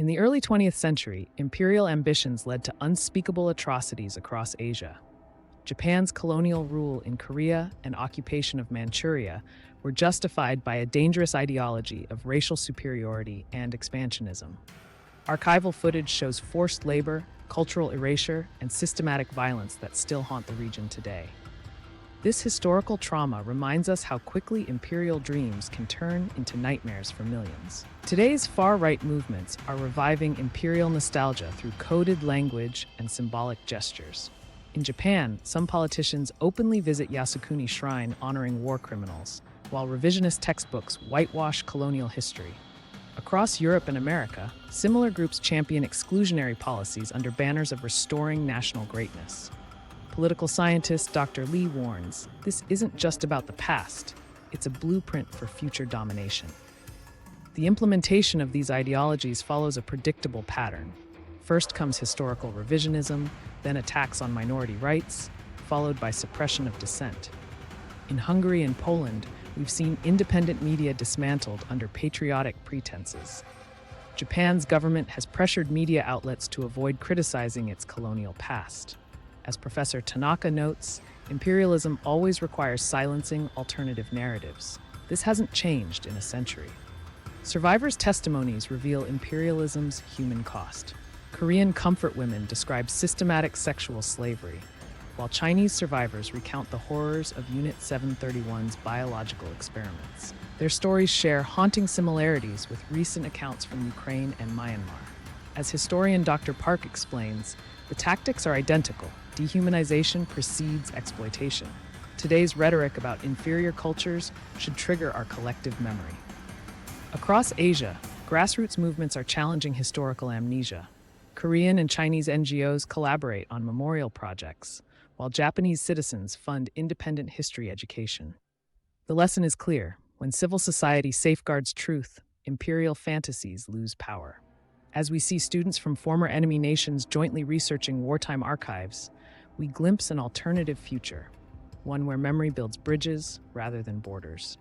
In the early 20th century, imperial ambitions led to unspeakable atrocities across Asia. Japan's colonial rule in Korea and occupation of Manchuria were justified by a dangerous ideology of racial superiority and expansionism. Archival footage shows forced labor, cultural erasure, and systematic violence that still haunt the region today. This historical trauma reminds us how quickly imperial dreams can turn into nightmares for millions. Today's far-right movements are reviving imperial nostalgia through coded language and symbolic gestures. In Japan, some politicians openly visit Yasukuni Shrine honoring war criminals, while revisionist textbooks whitewash colonial history. Across Europe and America, similar groups champion exclusionary policies under banners of restoring national greatness. Political scientist Dr. Lee warns, this isn't just about the past, it's a blueprint for future domination. The implementation of these ideologies follows a predictable pattern. First comes historical revisionism, then attacks on minority rights, followed by suppression of dissent. In Hungary and Poland, we've seen independent media dismantled under patriotic pretenses. Japan's government has pressured media outlets to avoid criticizing its colonial past. As Professor Tanaka notes, imperialism always requires silencing alternative narratives. This hasn't changed in a century. Survivors' testimonies reveal imperialism's human cost. Korean comfort women describe systematic sexual slavery, while Chinese survivors recount the horrors of Unit 731's biological experiments. Their stories share haunting similarities with recent accounts from Ukraine and Myanmar. As historian Dr. Park explains, the tactics are identical. Dehumanization precedes exploitation. Today's rhetoric about inferior cultures should trigger our collective memory. Across Asia, grassroots movements are challenging historical amnesia. Korean and Chinese NGOs collaborate on memorial projects, while Japanese citizens fund independent history education. The lesson is clear: when civil society safeguards truth, imperial fantasies lose power. As we see students from former enemy nations jointly researching wartime archives, we glimpse an alternative future, one where memory builds bridges rather than borders.